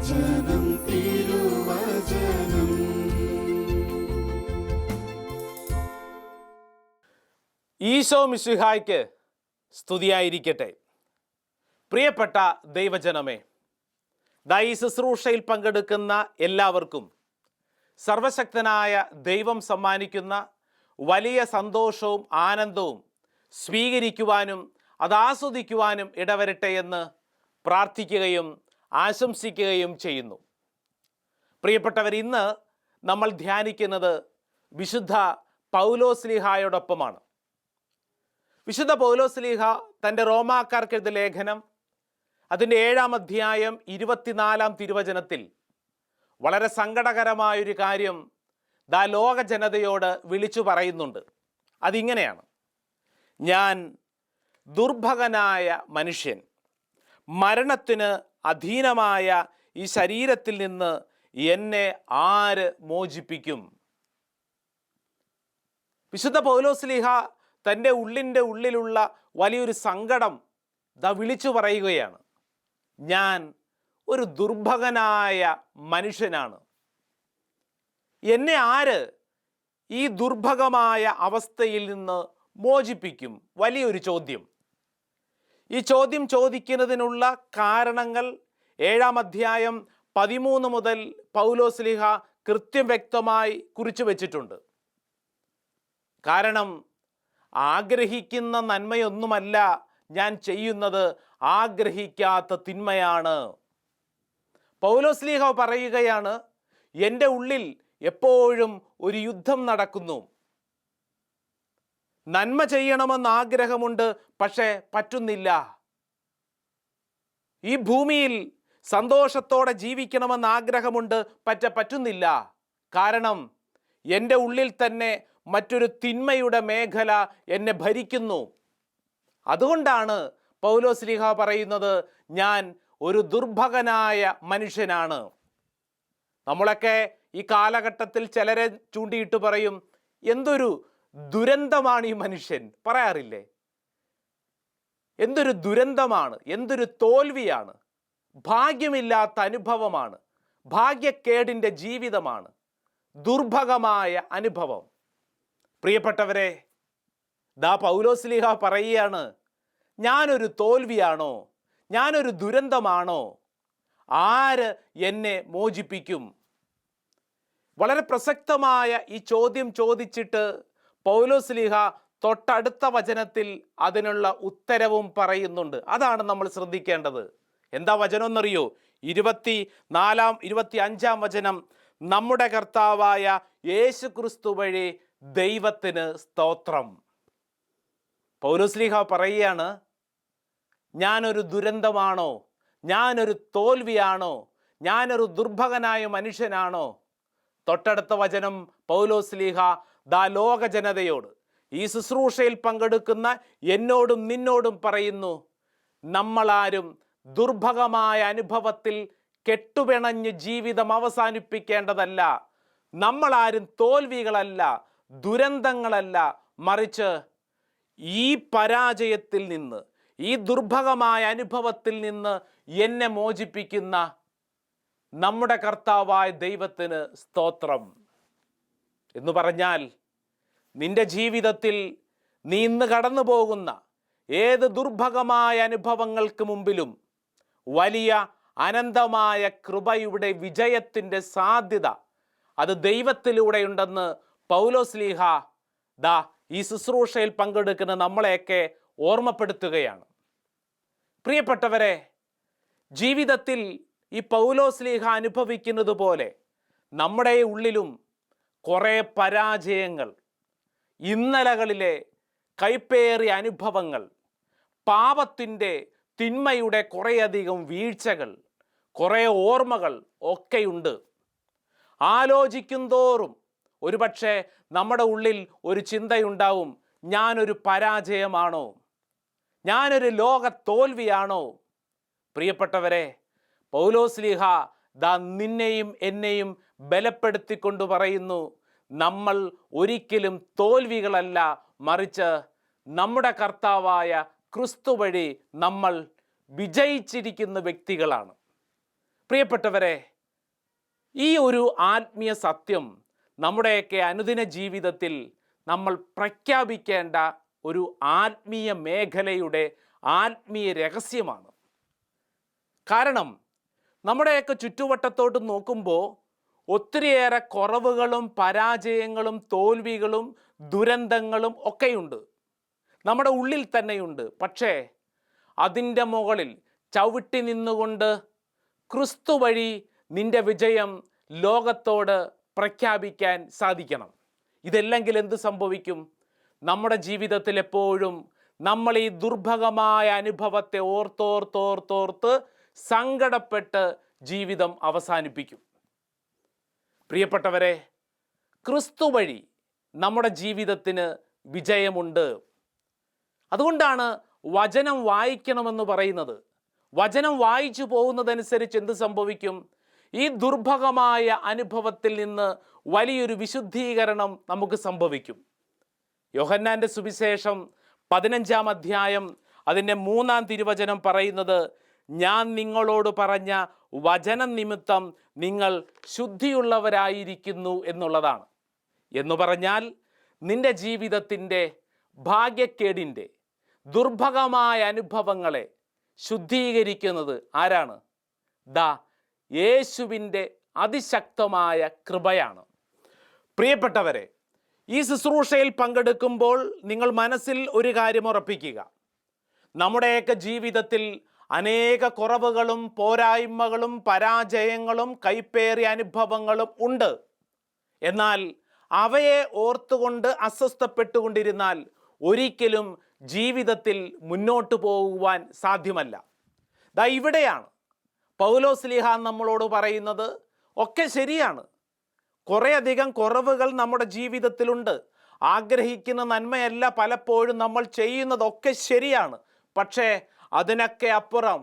തിരുവചനം തിരുവചനം. ഈശോ മിശിഹായ്ക്ക് സ്തുതിയായിരിക്കട്ടെ. പ്രിയപ്പെട്ട ദൈവജനമേ, ഈ ശുശ്രൂഷയിൽ പങ്കെടുക്കുന്ന എല്ലാവർക്കും സർവശക്തനായ ദൈവം സമ്മാനിക്കുന്ന വലിയ സന്തോഷവും ആനന്ദവും സ്വീകരിക്കുവാനും അത് ആസ്വദിക്കുവാനും ഇടവരട്ടെ എന്ന് പ്രാർത്ഥിക്കുകയും ആശംസിക്കുകയും ചെയ്യുന്നു. പ്രിയപ്പെട്ടവർ, ഇന്ന് നമ്മൾ ധ്യാനിക്കുന്നത് വിശുദ്ധ പൗലോസ്ലീഹായോടൊപ്പമാണ്. വിശുദ്ധ പൗലോസ്ലീഹ തൻ്റെ റോമാക്കാർക്കെഴുതിയ ലേഖനം അതിൻ്റെ 7-ാം അധ്യായം 24-ാം തിരുവചനത്തിൽ വളരെ സങ്കടകരമായൊരു കാര്യം ലോക ജനതയോട് വിളിച്ചു പറയുന്നുണ്ട്. അതിങ്ങനെയാണ്: ഞാൻ ദുർഭകനായ മനുഷ്യൻ, മരണത്തിന് അധീനമായ ഈ ശരീരത്തിൽ നിന്ന് എന്നെ ആര് മോചിപ്പിക്കും? വിശുദ്ധ പൗലോസ്ലീഹ തൻ്റെ ഉള്ളിലുള്ള വലിയൊരു സങ്കടം വിളിച്ചു പറയുകയാണ്. ഞാൻ ഒരു ദുർഭകനായ മനുഷ്യനാണ്. എന്നെ ആര് ഈ ദുർഭകമായ അവസ്ഥയിൽ നിന്ന് മോചിപ്പിക്കും? വലിയൊരു ചോദ്യം. ഈ ചോദ്യം ചോദിക്കുന്നതിനുള്ള കാരണങ്ങൾ 7-ാം അധ്യായം 13 മുതൽ പൗലോസ്ലീഹ കൃത്യം വ്യക്തമായി കുറിച്ചു വച്ചിട്ടുണ്ട്. കാരണം ആഗ്രഹിക്കുന്ന നന്മയൊന്നുമല്ല ഞാൻ ചെയ്യുന്നത്, ആഗ്രഹിക്കാത്ത തിന്മയാണ്. പൗലോസ്ലീഹ പറയുകയാണ്, എൻ്റെ ഉള്ളിൽ എപ്പോഴും ഒരു യുദ്ധം നടക്കുന്നു. നന്മ ചെയ്യണമെന്ന് ആഗ്രഹമുണ്ട്, പക്ഷേ പറ്റുന്നില്ല. ഈ ഭൂമിയിൽ സന്തോഷത്തോടെ ജീവിക്കണമെന്ന് ആഗ്രഹമുണ്ട്, പറ്റുന്നില്ല. കാരണം എൻ്റെ ഉള്ളിൽ തന്നെ മറ്റൊരു തിന്മയുടെ മേഖല എന്നെ ഭരിക്കുന്നു. അതുകൊണ്ടാണ് പൗലോസ്ലീഹ പറയുന്നത്, ഞാൻ ഒരു ദുർഭകനായ മനുഷ്യനാണ്. നമ്മളൊക്കെ ഈ കാലഘട്ടത്തിൽ ചിലരെ ചൂണ്ടിയിട്ട് പറയും, എന്തൊരു ദുരന്തമാണ് ഈ മനുഷ്യൻ, പറയാറില്ലേ? എന്തൊരു ദുരന്തമാണ്, എന്തൊരു തോൽവിയാണ്, ഭാഗ്യമില്ലാത്ത അനുഭവമാണ്, ഭാഗ്യക്കേടിൻ്റെ ജീവിതമാണ്, ദുർഭകമായ അനുഭവം. പ്രിയപ്പെട്ടവരെ, പൗലോസ്ലീഹ പറയുകയാണ്, ഞാനൊരു തോൽവിയാണോ, ഞാനൊരു ദുരന്തമാണോ? ആര് എന്നെ മോചിപ്പിക്കും? വളരെ പ്രസക്തമായ ഈ ചോദ്യം ചോദിച്ചിട്ട് പൗലോസ്ലീഹ തൊട്ടടുത്ത വചനത്തിൽ അതിനുള്ള ഉത്തരവും പറയുന്നുണ്ട്. അതാണ് നമ്മൾ ശ്രദ്ധിക്കേണ്ടത്. എന്താ വചനം എന്നറിയോ? 25-ാം വചനം, നമ്മുടെ കർത്താവായ യേശു ക്രിസ്തു വഴി ദൈവത്തിന് സ്തോത്രം. പൗലോസ്ലീഹ പറയുകയാണ്, ഞാനൊരു ദുരന്തമാണോ, ഞാനൊരു തോൽവിയാണോ, ഞാനൊരു ദുർഭകനായ മനുഷ്യനാണോ? തൊട്ടടുത്ത വചനം പൗലോസ്ലീഹ ലോക ജനതയോട്, ഈ ശുശ്രൂഷയിൽ പങ്കെടുക്കുന്ന എന്നോടും നിന്നോടും പറയുന്നു, നമ്മളാരും ദുർഭകമായ അനുഭവത്തിൽ കെട്ടുപിണഞ്ഞ് ജീവിതം അവസാനിപ്പിക്കേണ്ടതല്ല. നമ്മളാരും തോൽവികളല്ല, ദുരന്തങ്ങളല്ല, മറിച്ച് ഈ പരാജയത്തിൽ നിന്ന്, ഈ ദുർഭകമായ അനുഭവത്തിൽ നിന്ന് എന്നെ മോചിപ്പിക്കുന്ന നമ്മുടെ കർത്താവായ ദൈവത്തിന് സ്തോത്രം. എന്ന് പറഞ്ഞാൽ, നിന്റെ ജീവിതത്തിൽ നീ ഇന്ന് കടന്നു പോകുന്ന ഏത് ദുർഭകമായ അനുഭവങ്ങൾക്ക് മുമ്പിലും വലിയ അനന്തമായ കൃപയുടെ വിജയത്തിൻ്റെ സാധ്യത അത് ദൈവത്തിലൂടെയുണ്ടെന്ന് പൗലോസ്ലീഹ ഈ ശുശ്രൂഷയിൽ പങ്കെടുക്കുന്ന നമ്മളെയൊക്കെ ഓർമ്മപ്പെടുത്തുകയാണ്. പ്രിയപ്പെട്ടവരെ, ജീവിതത്തിൽ ഈ പൗലോസ്ലീഹ അനുഭവിക്കുന്നത് പോലെ നമ്മുടെ ഉള്ളിലും കുറേ പരാജയങ്ങൾ, ഇന്നലകളിലെ കൈപ്പേറിയ അനുഭവങ്ങൾ, പാപത്തിൻ്റെ തിന്മയുടെ കുറേയധികം വീഴ്ചകൾ, കുറേ ഓർമ്മകൾ ഒക്കെയുണ്ട്. ആലോചിക്കും തോറും ഒരുപക്ഷെ നമ്മുടെ ഉള്ളിൽ ഒരു ചിന്തയുണ്ടാവും, ഞാനൊരു പരാജയമാണോ, ഞാനൊരു ലോക തോൽവിയാണോ? പ്രിയപ്പെട്ടവരെ, പൗലോസ്ലീഹ നിന്നെയും എന്നെയും ബലപ്പെടുത്തിക്കൊണ്ട് പറയുന്നു, നമ്മൾ ഒരിക്കലും തോൽവികളല്ല, മറിച്ച് നമ്മുടെ കർത്താവായ ക്രിസ്തു വഴി നമ്മൾ വിജയിച്ചിരിക്കുന്ന വ്യക്തികളാണ്. പ്രിയപ്പെട്ടവരെ, ഈ ഒരു ആത്മീയ സത്യം നമ്മുടെയൊക്കെ അനുദിന ജീവിതത്തിൽ നമ്മൾ പ്രഖ്യാപിക്കേണ്ട ഒരു ആത്മീയ മേഖലയുടെ ആത്മീയ രഹസ്യമാണ്. കാരണം നമ്മുടെയൊക്കെ ചുറ്റുവട്ടത്തോട്ട് നോക്കുമ്പോൾ ഒത്തിരിയേറെ കുറവുകളും പരാജയങ്ങളും തോൽവികളും ദുരന്തങ്ങളും ഒക്കെയുണ്ട്, നമ്മുടെ ഉള്ളിൽ തന്നെയുണ്ട്. പക്ഷേ അതിൻ്റെ മുകളിൽ ചവിട്ടി നിന്നുകൊണ്ട് ക്രിസ്തു വഴി നിന്റെ വിജയം ലോകത്തോട് പ്രഖ്യാപിക്കാൻ സാധിക്കണം. ഇതല്ലെങ്കിൽ എന്ത് സംഭവിക്കും? നമ്മുടെ ജീവിതത്തിൽ എപ്പോഴും നമ്മൾ ഈ ദുർഭഗമായ അനുഭവത്തെ ഓർത്തോർത്തോർത്തോർത്ത് സങ്കടപ്പെട്ട് ജീവിതം അവസാനിപ്പിക്കും. പ്രിയപ്പെട്ടവരെ, ക്രിസ്തു വഴി നമ്മുടെ ജീവിതത്തിന് വിജയമുണ്ട്. അതുകൊണ്ടാണ് വചനം വായിക്കണമെന്ന് പറയുന്നത്. വചനം വായിച്ചു പോകുന്നതനുസരിച്ച് എന്ത് സംഭവിക്കും? ഈ ദുർഭഗമായ അനുഭവത്തിൽ നിന്ന് വലിയൊരു വിശുദ്ധീകരണം നമുക്ക് സംഭവിക്കും. യോഹന്നാൻ്റെ സുവിശേഷം 15-ാം അധ്യായം അതിൻ്റെ 3-ാം തിരുവചനം പറയുന്നത്, ഞാൻ നിങ്ങളോട് പറഞ്ഞ വചനം നിമിത്തം നിങ്ങൾ ശുദ്ധിയുള്ളവരായിരിക്കുന്നു എന്നുള്ളതാണ്. എന്ന് പറഞ്ഞാൽ നിന്റെ ജീവിതത്തിൻ്റെ ഭാഗ്യക്കേടിൻ്റെ ദുർഭഗമായ അനുഭവങ്ങളെ ശുദ്ധീകരിക്കുന്നത് ആരാണ്? യേശുവിൻ്റെ അതിശക്തമായ കൃപയാണ്. പ്രിയപ്പെട്ടവരെ, ഈ ശുശ്രൂഷയിൽ പങ്കെടുക്കുമ്പോൾ നിങ്ങൾ മനസ്സിൽ ഒരു കാര്യം ഉറപ്പിക്കുക. നമ്മുടെയൊക്കെ ജീവിതത്തിൽ അനേക കുറവുകളും പോരായ്മകളും പരാജയങ്ങളും കൈപ്പേറിയ അനുഭവങ്ങളും ഉണ്ട്. എന്നാൽ അവയെ ഓർത്തുകൊണ്ട് അസ്വസ്ഥപ്പെട്ടുകൊണ്ടിരുന്നാൽ ഒരിക്കലും ജീവിതത്തിൽ മുന്നോട്ട് പോകുവാൻ സാധ്യമല്ല. ഇവിടെയാണ് പൗലോസ്ലീഹ നമ്മളോട് പറയുന്നത്, ഒക്കെ ശരിയാണ്, കുറേയധികം കുറവുകൾ നമ്മുടെ ജീവിതത്തിലുണ്ട്, ആഗ്രഹിക്കുന്ന നന്മയല്ല പലപ്പോഴും നമ്മൾ ചെയ്യുന്നതൊക്കെ ശരിയാണ്. പക്ഷേ അതിനൊക്കെ അപ്പുറം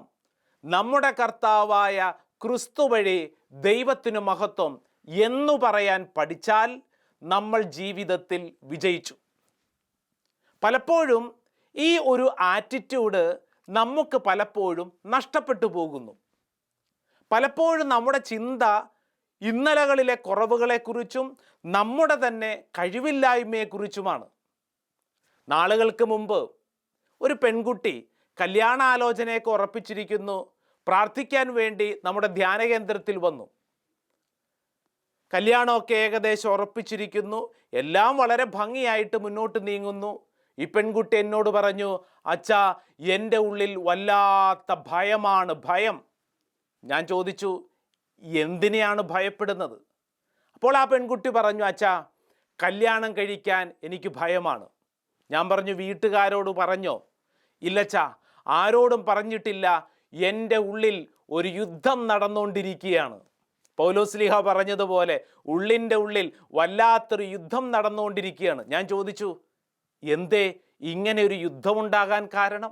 നമ്മുടെ കർത്താവായ ക്രിസ്തു വഴി ദൈവത്തിനു മഹത്വം എന്നു പറയാൻ പഠിച്ചാൽ നമ്മൾ ജീവിതത്തിൽ വിജയിച്ചു. പലപ്പോഴും ഈ ഒരു ആറ്റിറ്റ്യൂഡ് നമുക്ക് പലപ്പോഴും നഷ്ടപ്പെട്ടു പോകുന്നു. പലപ്പോഴും നമ്മുടെ ചിന്ത ഇന്നലകളിലെ കുറവുകളെക്കുറിച്ചും നമ്മുടെ തന്നെ കഴിവില്ലായ്മയെക്കുറിച്ചുമാണ്. നാളുകൾക്ക് മുമ്പ് ഒരു പെൺകുട്ടി കല്യാണാലോചനയൊക്കെ ഉറപ്പിച്ചിരിക്കുന്നു, പ്രാർത്ഥിക്കാൻ വേണ്ടി നമ്മുടെ ധ്യാന കേന്ദ്രത്തിൽ വന്നു. കല്യാണമൊക്കെ ഏകദേശം ഉറപ്പിച്ചിരിക്കുന്നു, എല്ലാം വളരെ ഭംഗിയായിട്ട് മുന്നോട്ട് നീങ്ങുന്നു. ഈ പെൺകുട്ടി എന്നോട് പറഞ്ഞു, അച്ഛാ, എൻ്റെ ഉള്ളിൽ വല്ലാത്ത ഭയമാണ്, ഭയം. ഞാൻ ചോദിച്ചു, എന്തിനെയാണ് ഭയപ്പെടുന്നത്? അപ്പോൾ ആ പെൺകുട്ടി പറഞ്ഞു, അച്ഛാ, കല്യാണം കഴിക്കാൻ എനിക്ക് ഭയമാണ്. ഞാൻ പറഞ്ഞു, വീട്ടുകാരോട് പറഞ്ഞോ? ഇല്ലച്ചാ, ആരോടും പറഞ്ഞിട്ടില്ല, എൻ്റെ ഉള്ളിൽ ഒരു യുദ്ധം നടന്നുകൊണ്ടിരിക്കുകയാണ്. പൗലോസ്ലീഹ പറഞ്ഞതുപോലെ ഉള്ളിൻ്റെ ഉള്ളിൽ വല്ലാത്തൊരു യുദ്ധം നടന്നുകൊണ്ടിരിക്കുകയാണ്. ഞാൻ ചോദിച്ചു, എന്തേ ഇങ്ങനെ ഒരു യുദ്ധമുണ്ടാകാൻ കാരണം?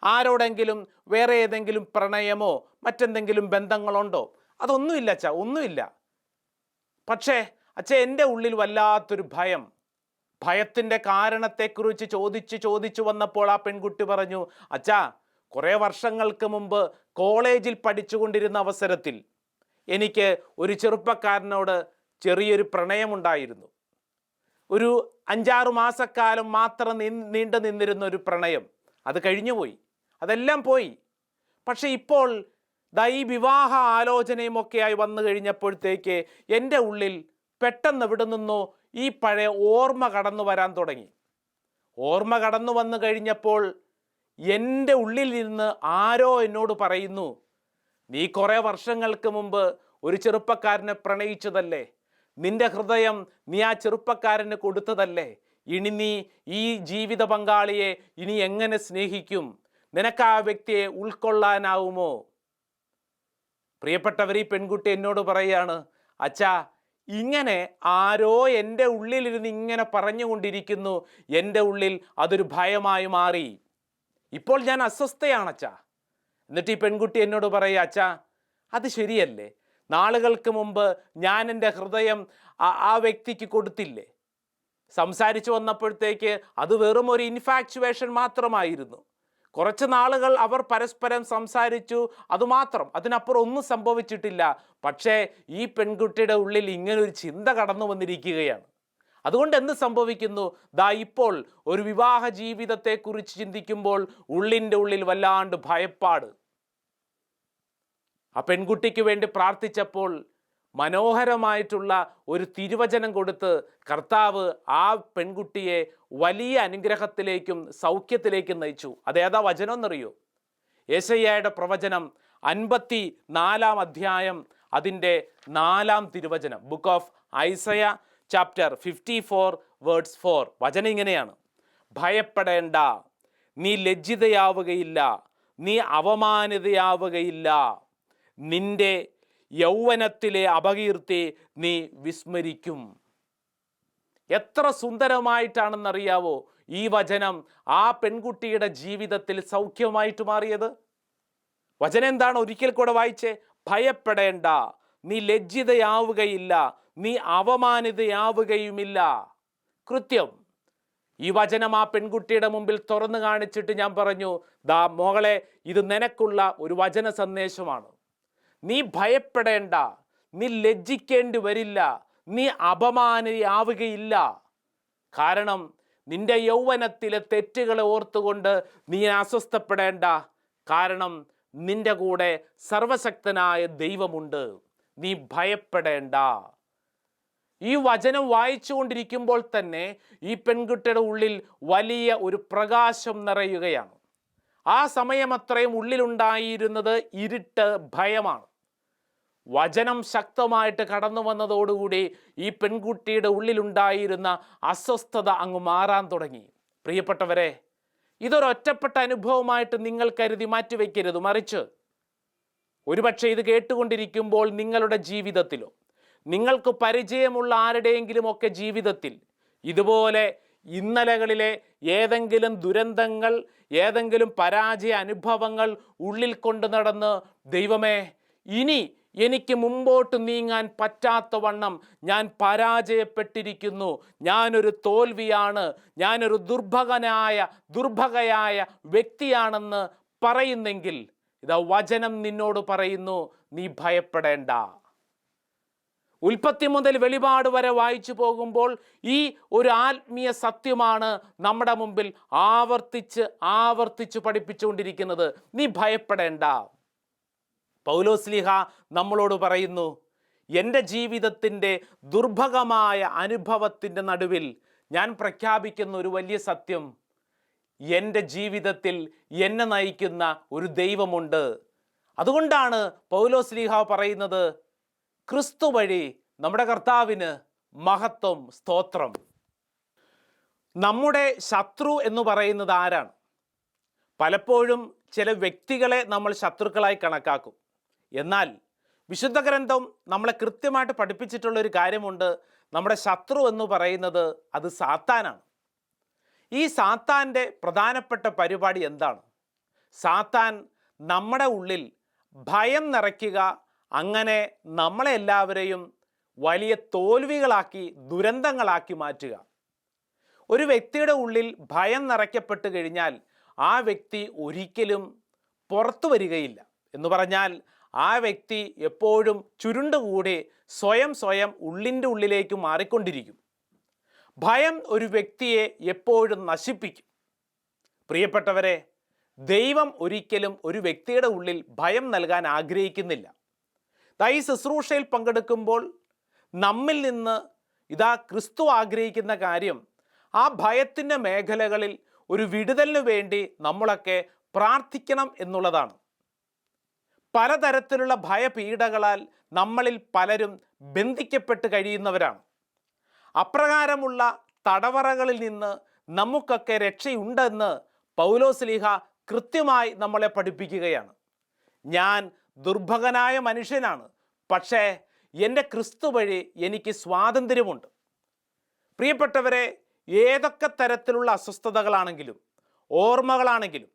ആരോടെങ്കിലും വേറെ ഏതെങ്കിലും പ്രണയമോ മറ്റെന്തെങ്കിലും ബന്ധങ്ങളുണ്ടോ? അതൊന്നുമില്ല അച്ഛാ, ഒന്നുമില്ല. പക്ഷേ അച്ഛാ, എൻ്റെ ഉള്ളിൽ വല്ലാത്തൊരു ഭയം. ഭയത്തിൻ്റെ കാരണത്തെക്കുറിച്ച് ചോദിച്ചു വന്നപ്പോൾ ആ പെൺകുട്ടി പറഞ്ഞു, അച്ഛാ, കുറേ വർഷങ്ങൾക്ക് മുമ്പ് കോളേജിൽ പഠിച്ചുകൊണ്ടിരുന്ന അവസരത്തിൽ എനിക്ക് ഒരു ചെറുപ്പക്കാരനോട് ചെറിയൊരു പ്രണയമുണ്ടായിരുന്നു. ഒരു 5-6 മാസക്കാലം മാത്രം നീണ്ടു നിന്നിരുന്ന ഒരു പ്രണയം. അത് കഴിഞ്ഞുപോയി, അതെല്ലാം പോയി. പക്ഷെ ഇപ്പോൾ ഈ വിവാഹ ആലോചനയുമൊക്കെയായി വന്നു കഴിഞ്ഞപ്പോഴത്തേക്ക് എൻ്റെ ഉള്ളിൽ പെട്ടെന്ന് എവിടെ നിന്നോ ഈ പഴയ ഓർമ്മ കടന്നു വരാൻ തുടങ്ങി. ഓർമ്മ കടന്നു വന്നു കഴിഞ്ഞപ്പോൾ എൻ്റെ ഉള്ളിൽ നിന്ന് ആരോ എന്നോട് പറയുന്നു, നീ കുറേ വർഷങ്ങൾക്ക് മുമ്പ് ഒരു ചെറുപ്പക്കാരനെ പ്രണയിച്ചതല്ലേ, നിന്റെ ഹൃദയം നീ ആ ചെറുപ്പക്കാരന് കൊടുത്തതല്ലേ, ഇനി നീ ഈ ജീവിത പങ്കാളിയെ ഇനി എങ്ങനെ സ്നേഹിക്കും? നിനക്ക് ആ വ്യക്തിയെ ഉൾക്കൊള്ളാനാവുമോ? പ്രിയപ്പെട്ടവർ, ഈ പെൺകുട്ടി എന്നോട് പറയാണ്, അച്ഛാ, ഇങ്ങനെ ആരോ എൻ്റെ ഉള്ളിലിരുന്ന് ഇങ്ങനെ പറഞ്ഞുകൊണ്ടിരിക്കുന്നു. എൻ്റെ ഉള്ളിൽ അതൊരു ഭയമായി മാറി. ഇപ്പോൾ ഞാൻ അസ്വസ്ഥയാണ് അച്ഛാ. എന്നിട്ട് ഈ പെൺകുട്ടി എന്നോട് പറയുക, അച്ഛാ, അത് ശരിയല്ലേ, നാളുകൾക്ക് മുമ്പ് ഞാൻ എൻ്റെ ഹൃദയം ആ വ്യക്തിക്ക് കൊടുത്തില്ലേ? സംസാരിച്ചു വന്നപ്പോഴത്തേക്ക് അത് വെറും ഒരു ഇൻഫാക്ച്വേഷൻ മാത്രമായിരുന്നു. കുറച്ച് നാളുകൾ അവർ പരസ്പരം സംസാരിച്ചു, അതുമാത്രം, അതിനപ്പുറം ഒന്നും സംഭവിച്ചിട്ടില്ല. പക്ഷേ ഈ പെൺകുട്ടിയുടെ ഉള്ളിൽ ഇങ്ങനൊരു ചിന്ത കടന്നു വന്നിരിക്കുകയാണ്. അതുകൊണ്ട് എന്ത് സംഭവിക്കുന്നു? ദാ ഇപ്പോൾ ഒരു വിവാഹ ജീവിതത്തെക്കുറിച്ച് ചിന്തിക്കുമ്പോൾ ഉള്ളിൻ്റെ ഉള്ളിൽ വല്ലാണ്ട് ഭയപ്പാട്. ആ പെൺകുട്ടിക്ക് വേണ്ടി പ്രാർത്ഥിച്ചപ്പോൾ മനോഹരമായിട്ടുള്ള ഒരു തിരുവചനം കൊടുത്ത് കർത്താവ് ആ പെൺകുട്ടിയെ വലിയ അനുഗ്രഹത്തിലേക്കും സൗഖ്യത്തിലേക്കും നയിച്ചു. അതേതാ വചനം എന്നറിയോ? യെശയ്യായുടെ പ്രവചനം 54 അധ്യായം അതിൻ്റെ 4 തിരുവചനം. Book of Isaiah chapter 54 words 4. വചനം ഇങ്ങനെയാണ്: ഭയപ്പെടേണ്ട, നീ ലജ്ജിതയാവുകയില്ല, നീ അവമാനിതയാവുകയില്ല, നിന്റെ യൗവനത്തിലെ അപകീർത്തി നീ വിസ്മരിക്കും. എത്ര സുന്ദരമായിട്ടാണെന്നറിയാവോ ഈ വചനം ആ പെൺകുട്ടിയുടെ ജീവിതത്തിൽ സൗഖ്യമായിട്ട് മാറിയത്? വചനം എന്താണ്? ഒരിക്കൽ കൂടെ വായിച്ചേ. ഭയപ്പെടേണ്ട, നീ ലജ്ജിതയാവുകയില്ല, നീ അവമാനിതയാവുകയുമില്ല. കൃത്യം ഈ വചനം ആ പെൺകുട്ടിയുടെ മുമ്പിൽ തുറന്നു കാണിച്ചിട്ട് ഞാൻ പറഞ്ഞു, ദാ മോളെ, ഇത് നിനക്കുള്ള ഒരു വചന സന്ദേശമാണ്. നീ ഭയപ്പെടേണ്ട, നീ ലജ്ജിക്കേണ്ടി വരില്ല, നീ അപമാനിതയാവുകയില്ല. കാരണം നിന്റെ യൗവനത്തിലെ തെറ്റുകളെ ഓർത്തുകൊണ്ട് നീ അസ്വസ്ഥപ്പെടേണ്ട. കാരണം നിന്റെ കൂടെ സർവശക്തനായ ദൈവമുണ്ട്. നീ ഭയപ്പെടേണ്ട. ഈ വചനം വായിച്ചു കൊണ്ടിരിക്കുമ്പോൾ തന്നെ ഈ പെൺകുട്ടിയുടെ ഉള്ളിൽ വലിയ ഒരു പ്രകാശം നിറയുകയാണ്. ആ സമയം അത്രയും ഉള്ളിലുണ്ടായിരുന്നത് ഇരുട്ട്, ഭയമാണ്. വചനം ശക്തമായിട്ട് കടന്നു വന്നതോടുകൂടി ഈ പെൺകുട്ടിയുടെ ഉള്ളിലുണ്ടായിരുന്ന അസ്വസ്ഥത അങ്ങ് മാറാൻ തുടങ്ങി. പ്രിയപ്പെട്ടവരെ, ഇതൊരൊറ്റപ്പെട്ട അനുഭവമായിട്ട് നിങ്ങൾ കരുതി മാറ്റിവെക്കരുത്. മറിച്ച് ഒരുപക്ഷെ ഇത് കേട്ടുകൊണ്ടിരിക്കുമ്പോൾ നിങ്ങളുടെ ജീവിതത്തിലോ നിങ്ങൾക്ക് പരിചയമുള്ള ആരുടെയെങ്കിലും ഒക്കെ ജീവിതത്തിൽ ഇതുപോലെ ഇന്നലകളിലെ ഏതെങ്കിലും ദുരന്തങ്ങൾ, ഏതെങ്കിലും പരാജയ അനുഭവങ്ങൾ ഉള്ളിൽ കൊണ്ട് നടന്ന്, ദൈവമേ, ഇനി എനിക്ക് മുമ്പോട്ട് നീങ്ങാൻ പറ്റാത്ത വണ്ണം ഞാൻ പരാജയപ്പെട്ടിരിക്കുന്നു, ഞാനൊരു തോൽവിയാണ്, ഞാനൊരു ദുർഭഗയായ വ്യക്തിയാണെന്ന് പറയുന്നെങ്കിൽ ഇതാ വചനം നിന്നോട് പറയുന്നു, നീ ഭയപ്പെടേണ്ട. ഉൽപ്പത്തി മുതൽ വെളിപാട് വരെ വായിച്ചു പോകുമ്പോൾ ഈ ഒരു ആത്മീയ സത്യമാണ് നമ്മുടെ മുമ്പിൽ ആവർത്തിച്ച് പഠിപ്പിച്ചുകൊണ്ടിരിക്കുന്നത്. നീ ഭയപ്പെടേണ്ട. പൗലോസ്ലീഹ നമ്മളോട് പറയുന്നു, എൻ്റെ ജീവിതത്തിൻ്റെ ദുർഭഗമായ അനുഭവത്തിൻ്റെ നടുവിൽ ഞാൻ പ്രഖ്യാപിക്കുന്ന ഒരു വലിയ സത്യം, എൻ്റെ ജീവിതത്തിൽ എന്നെ നയിക്കുന്ന ഒരു ദൈവമുണ്ട്. അതുകൊണ്ടാണ് പൗലോസ്ലീഹ പറയുന്നത്, ക്രിസ്തു വഴി നമ്മുടെ കർത്താവിന് മഹത്വം, സ്തോത്രം. നമ്മുടെ ശത്രു എന്ന് പറയുന്നത് ആരാണ്? പലപ്പോഴും ചില വ്യക്തികളെ നമ്മൾ ശത്രുക്കളായി കണക്കാക്കും. എന്നാൽ വിശുദ്ധ ഗ്രന്ഥം നമ്മളെ കൃത്യമായിട്ട് പഠിപ്പിച്ചിട്ടുള്ളൊരു കാര്യമുണ്ട്. നമ്മുടെ ശത്രു എന്ന് പറയുന്നത് അത് സാത്താനാണ്. ഈ സാത്താൻ്റെ പ്രധാനപ്പെട്ട പരിപാടി എന്താണ്? സാത്താൻ നമ്മുടെ ഉള്ളിൽ ഭയം നിറയ്ക്കുക, അങ്ങനെ നമ്മളെ എല്ലാവരെയും വലിയ തോൽവികളാക്കി, ദുരന്തങ്ങളാക്കി മാറ്റുക. ഒരു വ്യക്തിയുടെ ഉള്ളിൽ ഭയം നിറയ്ക്കപ്പെട്ട് കഴിഞ്ഞാൽ ആ വ്യക്തി ഒരിക്കലും പുറത്തു വരികയില്ല. എന്ന് പറഞ്ഞാൽ ആ വ്യക്തി എപ്പോഴും ചുരുണ്ടുകൂടി സ്വയം ഉള്ളിൻ്റെ ഉള്ളിലേക്ക് മാറിക്കൊണ്ടിരിക്കും. ഭയം ഒരു വ്യക്തിയെ എപ്പോഴും നശിപ്പിക്കും. പ്രിയപ്പെട്ടവരെ, ദൈവം ഒരിക്കലും ഒരു വ്യക്തിയുടെ ഉള്ളിൽ ഭയം നൽകാൻ ആഗ്രഹിക്കുന്നില്ല. ഈ ശുശ്രൂഷയിൽ പങ്കെടുക്കുമ്പോൾ നമ്മിൽ നിന്ന് ക്രിസ്തു ആഗ്രഹിക്കുന്ന കാര്യം, ആ ഭയത്തിൻ്റെ മേഖലകളിൽ ഒരു വിടുതലിന് വേണ്ടി നമ്മളൊക്കെ പ്രാർത്ഥിക്കണം എന്നുള്ളതാണ്. പലതരത്തിലുള്ള ഭയപീഡകളാൽ നമ്മളിൽ പലരും ബന്ധിക്കപ്പെട്ട് കഴിയുന്നവരാണ്. അപ്രകാരമുള്ള തടവറകളിൽ നിന്ന് നമുക്കൊക്കെ രക്ഷയുണ്ടെന്ന് പൗലോസ്ലീഹ കൃത്യമായി നമ്മളെ പഠിപ്പിക്കുകയാണ്. ഞാൻ ദുർഭഗനായ മനുഷ്യനാണ്, പക്ഷേ എൻ്റെ ക്രിസ്തു വഴി എനിക്ക് സ്വാതന്ത്ര്യമുണ്ട്. പ്രിയപ്പെട്ടവരെ, ഏതൊക്കെ തരത്തിലുള്ള അസ്വസ്ഥതകളാണെങ്കിലും, ഓർമ്മകളാണെങ്കിലും,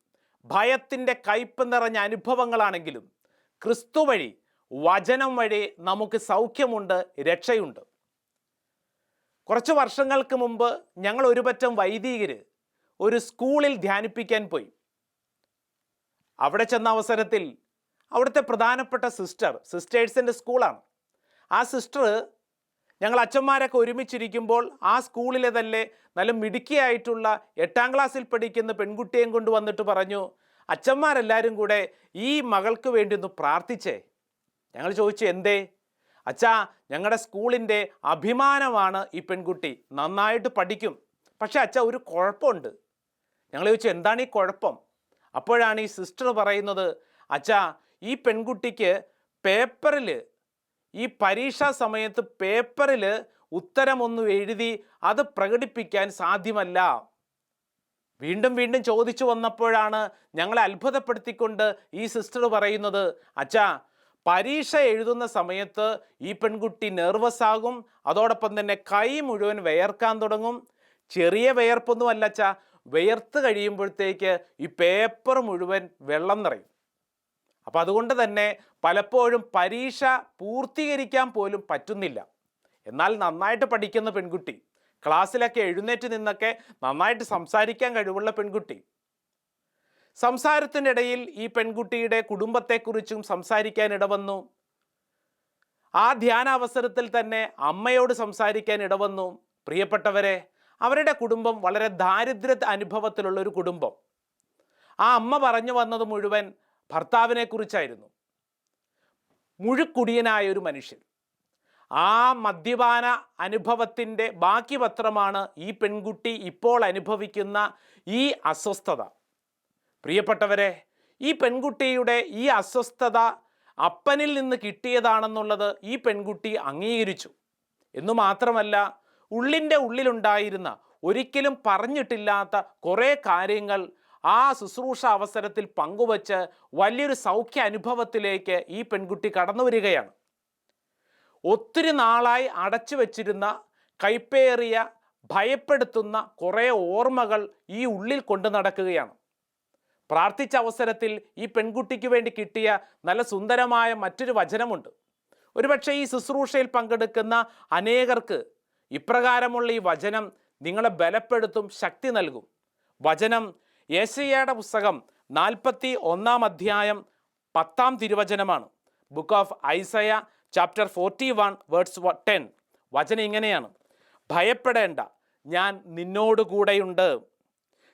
ഭയത്തിൻ്റെ കയ്പ് നിറഞ്ഞ അനുഭവങ്ങളാണെങ്കിലും, ക്രിസ്തു വഴി, വചനം വഴി നമുക്ക് സൗഖ്യമുണ്ട്, രക്ഷയുണ്ട്. കുറച്ച് വർഷങ്ങൾക്ക് മുമ്പ് ഞങ്ങൾ ഒരുപറ്റം വൈദികർ ഒരു സ്കൂളിൽ ധ്യാനിപ്പിക്കാൻ പോയി. അവിടെ ചെന്ന അവസരത്തിൽ അവിടുത്തെ പ്രധാനപ്പെട്ട സിസ്റ്റേഴ്സിൻ്റെ സ്കൂളാണ്. ആ സിസ്റ്റർ ഞങ്ങൾ അച്ഛന്മാരൊക്കെ ഒരുമിച്ചിരിക്കുമ്പോൾ ആ സ്കൂളിലെ തന്നെ നല്ല മിടുക്കിയായിട്ടുള്ള 8ാം ക്ലാസ്സിൽ പഠിക്കുന്ന പെൺകുട്ടിയെയും കൊണ്ടുവന്നിട്ട് പറഞ്ഞു, അച്ഛന്മാരെല്ലാവരും കൂടെ ഈ മകൾക്ക് വേണ്ടി ഒന്ന് പ്രാർത്ഥിച്ചേ. ഞങ്ങൾ ചോദിച്ചു, എന്തേ? അച്ഛാ, ഞങ്ങളുടെ സ്കൂളിൻ്റെ അഭിമാനമാണ് ഈ പെൺകുട്ടി, നന്നായിട്ട് പഠിക്കും. പക്ഷെ അച്ഛാ, ഒരു കുഴപ്പമുണ്ട്. ഞങ്ങൾ ചോദിച്ചു, എന്താണ് ഈ കുഴപ്പം? അപ്പോഴാണ് ഈ സിസ്റ്റർ പറയുന്നത്, അച്ഛാ, ഈ പെൺകുട്ടിക്ക് പേപ്പറിൽ, ഈ പരീക്ഷാ സമയത്ത് പേപ്പറിൽ ഉത്തരമൊന്നും എഴുതി അത് പ്രകടിപ്പിക്കാൻ സാധ്യമല്ല. വീണ്ടും വീണ്ടും ചോദിച്ചു വന്നപ്പോഴാണ് ഞങ്ങളെ അത്ഭുതപ്പെടുത്തിക്കൊണ്ട് ഈ സിസ്റ്റർ പറയുന്നത്, അച്ഛാ, പരീക്ഷ എഴുതുന്ന സമയത്ത് ഈ പെൺകുട്ടി നെർവസ് ആകും, അതോടൊപ്പം തന്നെ കൈ മുഴുവൻ വിയർക്കാൻ തുടങ്ങും. ചെറിയ വിയർപ്പൊന്നും അല്ല അച്ഛാ, വിയർത്ത് കഴിയുമ്പോഴത്തേക്ക് ഈ പേപ്പർ മുഴുവൻ വെള്ളം നിറയും. അപ്പം അതുകൊണ്ട് തന്നെ പലപ്പോഴും പരീക്ഷ പൂർത്തീകരിക്കാൻ പോലും പറ്റുന്നില്ല. എന്നാൽ നന്നായിട്ട് പഠിക്കുന്ന പെൺകുട്ടി, ക്ലാസ്സിലൊക്കെ എഴുന്നേറ്റ് നിന്നൊക്കെ നന്നായിട്ട് സംസാരിക്കാൻ കഴിവുള്ള പെൺകുട്ടി. സംസാരത്തിൻ്റെ ഇടയിൽ ഈ പെൺകുട്ടിയുടെ കുടുംബത്തെക്കുറിച്ചും സംസാരിക്കാൻ ഇടവന്നു. ആ ധ്യാനാവസരത്തിൽ തന്നെ അമ്മയോട് സംസാരിക്കാൻ ഇടവന്നു. പ്രിയപ്പെട്ടവരെ, അവരുടെ കുടുംബം വളരെ ദാരിദ്ര്യ അനുഭവത്തിലുള്ളൊരു കുടുംബം. ആ അമ്മ പറഞ്ഞു വന്നത് മുഴുവൻ ഭർത്താവിനെ കുറിച്ചായിരുന്നു. മുഴുക്കുടിയനായ ഒരു മനുഷ്യൻ. ആ മദ്യപാന അനുഭവത്തിൻ്റെ ബാക്കി പത്രമാണ് ഈ പെൺകുട്ടി ഇപ്പോൾ അനുഭവിക്കുന്ന ഈ അസ്വസ്ഥത. പ്രിയപ്പെട്ടവരെ, ഈ പെൺകുട്ടിയുടെ ഈ അസ്വസ്ഥത അപ്പനിൽ നിന്ന് കിട്ടിയതാണെന്നുള്ളത് ഈ പെൺകുട്ടി അംഗീകരിച്ചു. എന്നു മാത്രമല്ല, ഉള്ളിൻ്റെ ഉള്ളിലുണ്ടായിരുന്ന, ഒരിക്കലും പറഞ്ഞിട്ടില്ലാത്ത കുറേ കാര്യങ്ങൾ ആ ശുശ്രൂഷ അവസരത്തിൽ പങ്കുവച്ച് വലിയൊരു സൗഖ്യ അനുഭവത്തിലേക്ക് ഈ പെൺകുട്ടി കടന്നു വരികയാണ്. ഒത്തിരി നാളായി അടച്ചു വച്ചിരുന്ന, കൈപ്പേറിയ, ഭയപ്പെടുത്തുന്ന കുറേ ഓർമ്മകൾ ഈ ഉള്ളിൽ കൊണ്ടു നടക്കുകയാണ്. പ്രാർത്ഥിച്ച അവസരത്തിൽ ഈ പെൺകുട്ടിക്ക് വേണ്ടി കിട്ടിയ നല്ല സുന്ദരമായ മറ്റൊരു വചനമുണ്ട്. ഒരുപക്ഷെ ഈ ശുശ്രൂഷയിൽ പങ്കെടുക്കുന്ന അനേകർക്ക് ഇപ്രകാരമുള്ള ഈ വചനം നിങ്ങളെ ബലപ്പെടുത്തും, ശക്തി നൽകും. വചനം യെശയ്യായുടെ പുസ്തകം 41-ാം അധ്യായം 10-ാം തിരുവചനമാണ്. Book of Isaiah chapter 41 verse 10. വചനം ഇങ്ങനെയാണ്, ഭയപ്പെടേണ്ട, ഞാൻ നിന്നോടുകൂടെയുണ്ട്.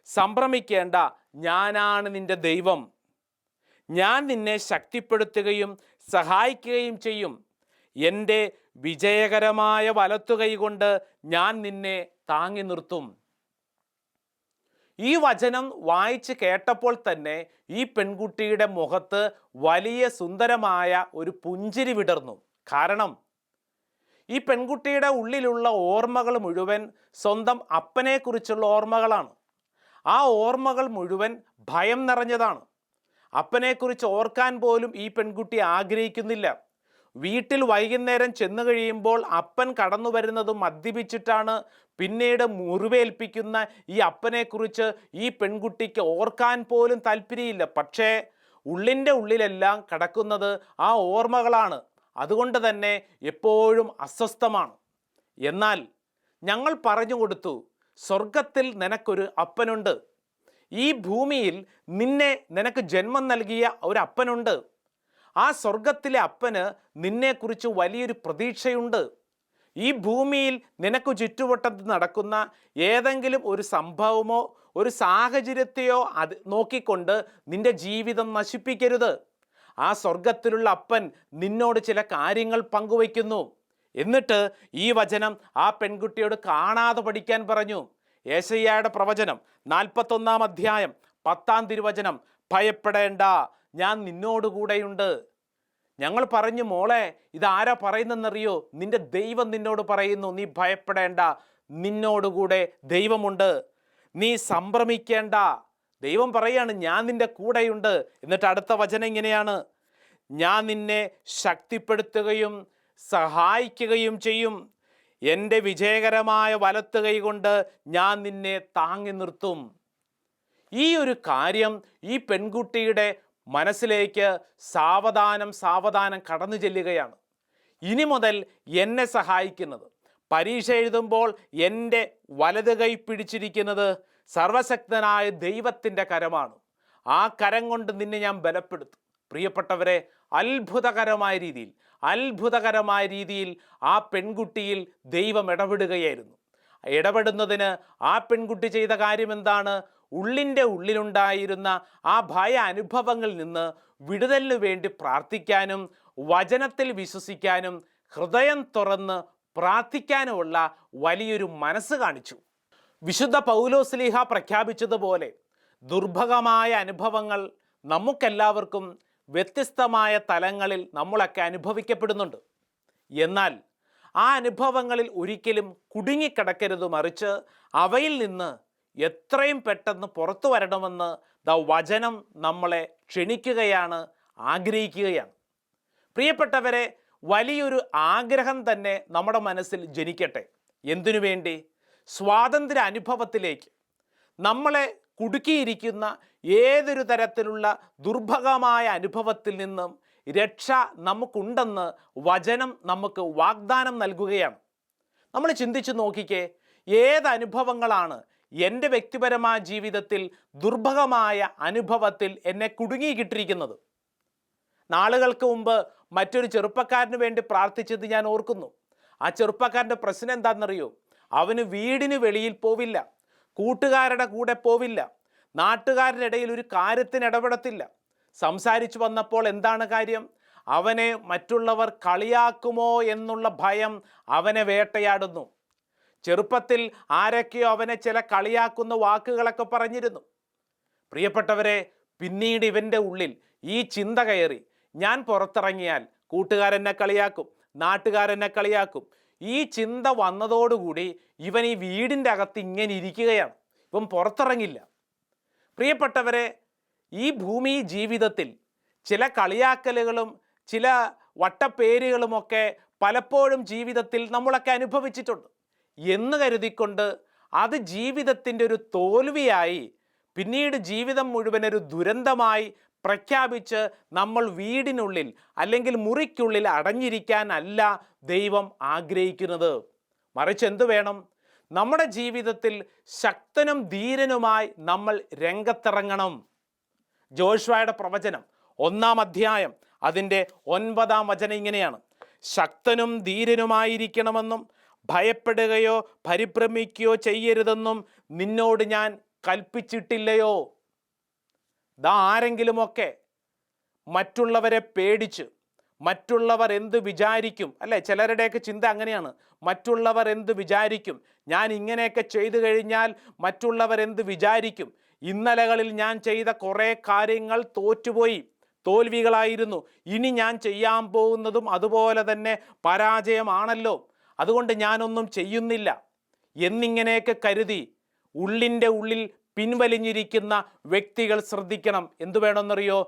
സംഭ്രമിക്കേണ്ട, ഞാനാണ് നിന്റെ ദൈവം. ഞാൻ നിന്നെ ശക്തിപ്പെടുത്തുകയും സഹായിക്കുകയും ചെയ്യും. എൻ്റെ വിജയകരമായ വലത്തുകൈ കൊണ്ട് ഞാൻ നിന്നെ താങ്ങി നിർത്തും. ഈ വചനം വായിച്ച് കേട്ടപ്പോൾ തന്നെ ഈ പെൺകുട്ടിയുടെ മുഖത്ത് വലിയ സുന്ദരമായ ഒരു പുഞ്ചിരി വിടർന്നു. കാരണം ഈ പെൺകുട്ടിയുടെ ഉള്ളിലുള്ള ഓർമ്മകൾ മുഴുവൻ സ്വന്തം അപ്പനെക്കുറിച്ചുള്ള ഓർമ്മകളാണ്. ആ ഓർമ്മകൾ മുഴുവൻ ഭയം നിറഞ്ഞതാണ്. അപ്പനെക്കുറിച്ച് ഓർക്കാൻ പോലും ഈ പെൺകുട്ടി ആഗ്രഹിക്കുന്നില്ല. വീട്ടിൽ വൈകുന്നേരം ചെന്നു കഴിയുമ്പോൾ അപ്പൻ കടന്നു വരുന്നതും മദ്യപിച്ചിട്ടാണ്. പിന്നീട് മുറിവേൽപ്പിക്കുന്ന ഈ അപ്പനെക്കുറിച്ച് ഈ പെൺകുട്ടിക്ക് ഓർക്കാൻ പോലും താല്പര്യമില്ല. പക്ഷേ ഉള്ളിൻ്റെ ഉള്ളിലെല്ലാം കിടക്കുന്നത് ആ ഓർമ്മകളാണ്. അതുകൊണ്ട് തന്നെ എപ്പോഴും അസ്വസ്ഥമാണ്. എന്നാൽ ഞങ്ങൾ പറഞ്ഞു കൊടുത്തു, സ്വർഗത്തിൽ നിനക്കൊരു അപ്പനുണ്ട്. ഈ ഭൂമിയിൽ നിനക്ക് ജന്മം നൽകിയ ഒരു അപ്പനുണ്ട്. ആ സ്വർഗത്തിലെ അപ്പന് നിന്നെക്കുറിച്ച് വലിയൊരു പ്രതീക്ഷയുണ്ട്. ഈ ഭൂമിയിൽ നിനക്ക് ചുറ്റുവട്ടത്ത് നടക്കുന്ന ഏതെങ്കിലും ഒരു സംഭവമോ ഒരു സാഹചര്യത്തെയോ അത് നോക്കിക്കൊണ്ട് നിന്റെ ജീവിതം നശിപ്പിക്കരുത്. ആ സ്വർഗത്തിലുള്ള അപ്പൻ നിന്നോട് ചില കാര്യങ്ങൾ പങ്കുവയ്ക്കുന്നു. എന്നിട്ട് ഈ വചനം ആ പെൺകുട്ടിയോട് കാണാതെ പഠിക്കാൻ പറഞ്ഞു. യെശയ്യായുടെ പ്രവചനം 41-ാം അധ്യായം 10-ാം തിരുവചനം, ഭയപ്പെടേണ്ട, ഞാൻ നിന്നോടുകൂടെയുണ്ട്. ഞങ്ങൾ പറഞ്ഞു, മോളെ, ഇതാരാ പറയുന്നെന്നറിയോ? നിന്റെ ദൈവം നിന്നോട് പറയുന്നു, നീ ഭയപ്പെടേണ്ട, നിന്നോടുകൂടെ ദൈവമുണ്ട്. നീ സംഭ്രമിക്കേണ്ട. ദൈവം പറയാണ്, ഞാൻ നിന്റെ കൂടെയുണ്ട്. എന്നിട്ട് അടുത്ത വചനം ഇങ്ങനെയാണ്, ഞാൻ നിന്നെ ശക്തിപ്പെടുത്തുകയും സഹായിക്കുകയും ചെയ്യും. എൻ്റെ വിജയകരമായ വലത്തുകൈ കൊണ്ട് ഞാൻ നിന്നെ താങ്ങി നിർത്തും. ഈ ഒരു കാര്യം ഈ പെൺകുട്ടിയുടെ മനസ്സിലേക്ക് സാവധാനം കടന്നു ചെല്ലുകയാണ്. ഇനി മുതൽ എന്നെ സഹായിക്കുന്നത്, പരീക്ഷ എഴുതുമ്പോൾ എൻ്റെ വലത് കൈ പിടിച്ചിരിക്കുന്നത് സർവശക്തനായ ദൈവത്തിൻ്റെ കരമാണ്. ആ കരം കൊണ്ട് നിന്നെ ഞാൻ ബലപ്പെടുത്തും. പ്രിയപ്പെട്ടവരെ, അത്ഭുതകരമായ രീതിയിൽ ആ പെൺകുട്ടിയിൽ ദൈവം ഇടപെടുകയായിരുന്നു. ഇടപെടുന്നതിന് ആ പെൺകുട്ടി ചെയ്ത കാര്യം എന്താണ്? ഉള്ളിൻ്റെ ഉള്ളിലുണ്ടായിരുന്ന ആ ഭയ അനുഭവങ്ങളിൽ നിന്ന് വിടുതലിനു വേണ്ടി പ്രാർത്ഥിക്കാനും വചനത്തിൽ വിശ്വസിക്കാനും ഹൃദയം തുറന്ന് പ്രാർത്ഥിക്കാനുമുള്ള വലിയൊരു മനസ്സ് കാണിച്ചു. വിശുദ്ധ പൗലോസ്ലീഹ പ്രഖ്യാപിച്ചതുപോലെ ദുർഭഗമായ അനുഭവങ്ങൾ നമുക്കെല്ലാവർക്കും വ്യത്യസ്തമായ തലങ്ങളിൽ നമ്മളൊക്കെ അനുഭവിക്കപ്പെടുന്നുണ്ട്. എന്നാൽ ആ അനുഭവങ്ങളിൽ ഒരിക്കലും കുടുങ്ങിക്കിടക്കരുത്, മറിച്ച് അവയിൽ നിന്ന് എത്രയും പെട്ടെന്ന് പുറത്തു വരണമെന്ന് വചനം നമ്മളെ ക്ഷണിക്കുകയാണ്, ആഗ്രഹിക്കുകയാണ്. പ്രിയപ്പെട്ടവരെ, വലിയൊരു ആഗ്രഹം തന്നെ നമ്മുടെ മനസ്സിൽ ജനിക്കട്ടെ. എന്തിനു വേണ്ടി? സ്വാതന്ത്ര്യ അനുഭവത്തിലേക്ക്. നമ്മളെ കുടുക്കിയിരിക്കുന്ന ഏതൊരു തരത്തിലുള്ള ദുർഭഗമായ അനുഭവത്തിൽ നിന്നും രക്ഷ നമുക്കുണ്ടെന്ന് വചനം നമുക്ക് വാഗ്ദാനം നൽകുകയാണ്. നമ്മൾ ചിന്തിച്ചു നോക്കിക്കേ, ഏത് അനുഭവങ്ങളാണ് എൻ്റെ വ്യക്തിപരമായ ജീവിതത്തിൽ ദുർഭഗമായ അനുഭവത്തിൽ എന്നെ കുടുങ്ങിക്കിട്ടിരിക്കുന്നത്? നാളുകൾക്ക് മുമ്പ് മറ്റൊരു ചെറുപ്പക്കാരന് വേണ്ടി പ്രാർത്ഥിച്ചത് ഞാൻ ഓർക്കുന്നു. ആ ചെറുപ്പക്കാരൻ്റെ പ്രശ്നം എന്താണെന്നറിയോ? അവന് വീടിന് വെളിയിൽ പോവില്ല, കൂട്ടുകാരുടെ കൂടെ പോവില്ല, നാട്ടുകാരുടെ ഇടയിൽ ഒരു കാര്യത്തിന് ഇടപെടത്തില്ല. സംസാരിച്ചു വന്നപ്പോൾ എന്താണ് കാര്യം? അവനെ മറ്റുള്ളവർ കളിയാക്കുമോ എന്നുള്ള ഭയം അവനെ വേട്ടയാടുന്നു. ചെറുപ്പത്തിൽ ആരൊക്കെയോ അവനെ ചില കളിയാക്കുന്ന വാക്കുകളൊക്കെ പറഞ്ഞിരുന്നു. പ്രിയപ്പെട്ടവരെ, പിന്നീട് ഇവൻ്റെ ഉള്ളിൽ ഈ ചിന്ത കയറി, ഞാൻ പുറത്തിറങ്ങിയാൽ കൂട്ടുകാരെന്നെ കളിയാക്കും, നാട്ടുകാരെന്നെ കളിയാക്കും. ഈ ചിന്ത വന്നതോടുകൂടി ഇവൻ ഈ വീടിൻ്റെ അകത്ത് ഇങ്ങനെ ഇരിക്കുകയാണ്, ഇവൻ പുറത്തിറങ്ങില്ല. പ്രിയപ്പെട്ടവരെ, ഈ ഭൂമി ജീവിതത്തിൽ ചില കളിയാക്കലുകളും ചില വട്ടപ്പേരുകളുമൊക്കെ പലപ്പോഴും ജീവിതത്തിൽ നമ്മളൊക്കെ അനുഭവിച്ചിട്ടുണ്ട് എന്ന് കരുതിക്കൊണ്ട് അത് ജീവിതത്തിൻ്റെ ഒരു തോൽവിയായി, പിന്നീട് ജീവിതം മുഴുവൻ ഒരു ദുരന്തമായി പ്രഖ്യാപിച്ച് നമ്മൾ വീടിനുള്ളിൽ അല്ലെങ്കിൽ മുറിക്കുള്ളിൽ അടഞ്ഞിരിക്കാനല്ല ദൈവം ആഗ്രഹിക്കുന്നത്. മറിച്ച് എന്തു വേണം? നമ്മുടെ ജീവിതത്തിൽ ശക്തനും ധീരനുമായി നമ്മൾ രംഗത്തിറങ്ങണം. ജോഷുവയുടെ പ്രവചനം 1-ാം അധ്യായം അതിൻ്റെ 9-ാം വചനം ഇങ്ങനെയാണ്: ശക്തനും ധീരനുമായിരിക്കണമെന്നും ഭയപ്പെടുകയോ പരിഭ്രമിക്കുകയോ ചെയ്യരുതെന്നും നിന്നോട് ഞാൻ കൽപ്പിച്ചിട്ടില്ലയോ? ആരെങ്കിലുമൊക്കെ മറ്റുള്ളവരെ പേടിച്ച് മറ്റുള്ളവർ എന്ത് വിചാരിക്കും, അല്ലേ? ചിലരുടെയൊക്കെ ചിന്ത അങ്ങനെയാണ്. മറ്റുള്ളവർ എന്ത് വിചാരിക്കും, ഞാൻ ഇങ്ങനെയൊക്കെ ചെയ്തു കഴിഞ്ഞാൽ മറ്റുള്ളവർ എന്ത് വിചാരിക്കും, ഇന്നലകളിൽ ഞാൻ ചെയ്ത കുറേ കാര്യങ്ങൾ തോറ്റുപോയി, തോൽവികളായിരുന്നു, ഇനി ഞാൻ ചെയ്യാൻ പോകുന്നതും അതുപോലെ തന്നെ പരാജയമാണല്ലോ, അതുകൊണ്ട് ഞാനൊന്നും ചെയ്യുന്നില്ല എന്നിങ്ങനെയൊക്കെ കരുതി ഉള്ളിൻ്റെ ഉള്ളിൽ പിൻവലിഞ്ഞിരിക്കുന്ന വ്യക്തികൾ ശ്രദ്ധിക്കണം. എന്തു വേണമെന്നറിയോ?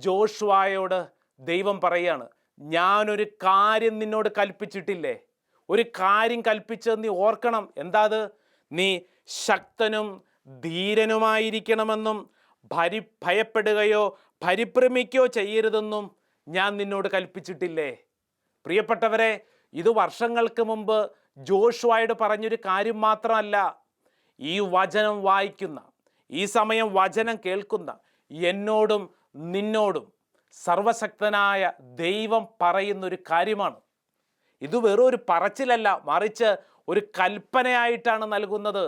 ജോഷുവയോട് ദൈവം പറയാണ്, ഞാനൊരു കാര്യം നിന്നോട് കൽപ്പിച്ചിട്ടില്ലേ? ഒരു കാര്യം കൽപ്പിച്ചത് നീ ഓർക്കണം. എന്താ അത്? നീ ശക്തനും ധീരനുമായിരിക്കണമെന്നും ഭയപ്പെടുകയോ പരിഭ്രമിക്കുകയോ ചെയ്യരുതെന്നും ഞാൻ നിന്നോട് കൽപ്പിച്ചിട്ടില്ലേ? പ്രിയപ്പെട്ടവരെ, ഇത് വർഷങ്ങൾക്ക് മുമ്പ് ജോഷുവയോട് പറഞ്ഞൊരു കാര്യം മാത്രമല്ല. ഈ വചനം വായിക്കുന്ന, ഈ സമയം വചനം കേൾക്കുന്ന എന്നോടും നിന്നോടും സർവശക്തനായ ദൈവം പറയുന്നൊരു കാര്യമാണ്. ഇത് വെറും ഒരു പറച്ചിലല്ല, മറിച്ച് ഒരു കൽപ്പനയായിട്ടാണ് നൽകുന്നത്.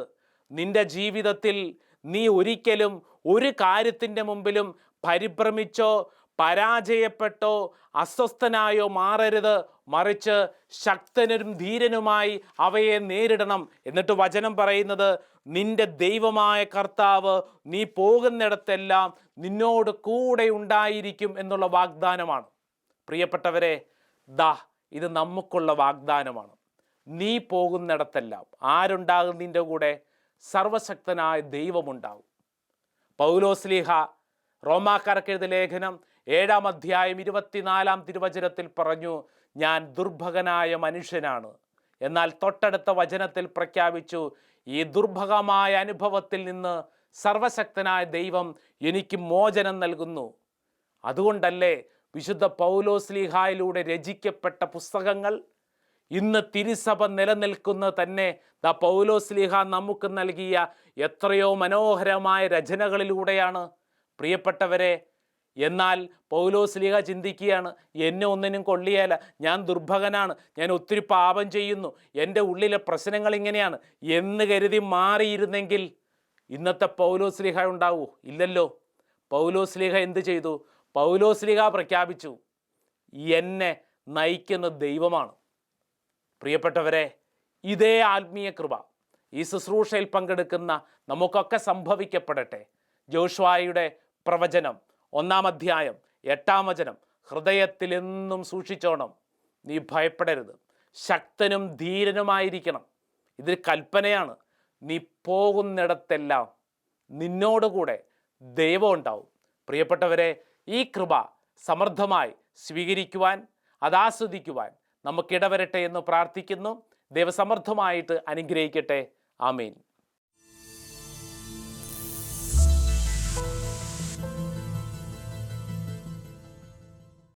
നിന്റെ ജീവിതത്തിൽ നീ ഒരിക്കലും ഒരു കാര്യത്തിൻ്റെ മുമ്പിലും പരിഭ്രമിച്ചോ പരാജയപ്പെട്ടോ അസ്വസ്ഥനായോ മാറരുത്, മറിച്ച് ശക്തനും ധീരനുമായി അവയെ നേരിടണം. എന്നിട്ട് വചനം പറയുന്നത്, നിന്റെ ദൈവമായ കർത്താവ് നീ പോകുന്നിടത്തെല്ലാം നിന്നോട് കൂടെ ഉണ്ടായിരിക്കും എന്നുള്ള വാഗ്ദാനമാണ്. പ്രിയപ്പെട്ടവരെ, ഇത് നമുക്കുള്ള വാഗ്ദാനമാണ്. നീ പോകുന്നിടത്തെല്ലാം ആരുണ്ടാകും നിന്റെ കൂടെ? സർവശക്തനായ ദൈവമുണ്ടാകും. പൗലോസ്ലീഹ റോമാക്കാർക്ക് എഴുതിയ ലേഖനം 7-ാം അധ്യായം 24-ാം തിരുവചനത്തിൽ പറഞ്ഞു, ഞാൻ ദുർഭഗനായ മനുഷ്യനാണ്. എന്നാൽ തൊട്ടടുത്ത വചനത്തിൽ പ്രഖ്യാപിച്ചു, ഈ ദുർഭഗമായ അനുഭവത്തിൽ നിന്ന് സർവശക്തനായ ദൈവം എനിക്ക് മോചനം നൽകുന്നു. അതുകൊണ്ടല്ലേ വിശുദ്ധ പൗലോസ്ലീഹായിലൂടെ രചിക്കപ്പെട്ട പുസ്തകങ്ങൾ ഇന്ന് തിരുസഭ നിലനിൽക്കുന്നത് തന്നെ പൗലോസ്ലീഹ നമുക്ക് നൽകിയ എത്രയോ മനോഹരമായ രചനകളിലൂടെയാണ്. പ്രിയപ്പെട്ടവരെ, എന്നാൽ പൗലോസ്ലീഹ ചിന്തിക്കുകയാണ്, എന്നെ ഒന്നിനും കൊള്ളിയേല, ഞാൻ ദുർഭകനാണ്, ഞാൻ ഒത്തിരി പാപം ചെയ്യുന്നു, എൻ്റെ ഉള്ളിലെ പ്രശ്നങ്ങൾ ഇങ്ങനെയാണ് എന്ന് കരുതി മാറിയിരുന്നെങ്കിൽ ഇന്നത്തെ പൗലോസ്ലീഹ ഉണ്ടാവൂ? ഇല്ലല്ലോ. പൗലോസ്ലീഹ എന്ത് ചെയ്തു? പൗലോസ്ലീഹ പ്രഖ്യാപിച്ചു, എന്നെ നയിക്കുന്ന ദൈവമാണ്. പ്രിയപ്പെട്ടവരെ, ഇതേ ആത്മീയ കൃപ ഈ ശുശ്രൂഷയിൽ പങ്കെടുക്കുന്ന നമുക്കൊക്കെ സംഭവിക്കപ്പെടട്ടെ. ജോഷുവായുടെ പ്രവചനം 1-ാം അധ്യായം 8-ാം വചനം, ഹൃദയത്തിലെന്നും സൂക്ഷിച്ചോണം, നീ ഭയപ്പെടരുത്, ശക്തനും ധീരനുമായിരിക്കണം. ഇതൊരു കൽപ്പനയാണ്. നീ പോകുന്നിടത്തെല്ലാം നിന്നോടുകൂടെ ദൈവം ഉണ്ടാവും. പ്രിയപ്പെട്ടവരെ, ഈ കൃപ സമൃദ്ധമായി സ്വീകരിക്കുവാൻ, അതാസ്വദിക്കുവാൻ നമുക്കിടവരട്ടെ എന്ന് പ്രാർത്ഥിക്കുന്നു. ദൈവസമൃദ്ധമായിട്ട് അനുഗ്രഹിക്കട്ടെ. ആമേൻ.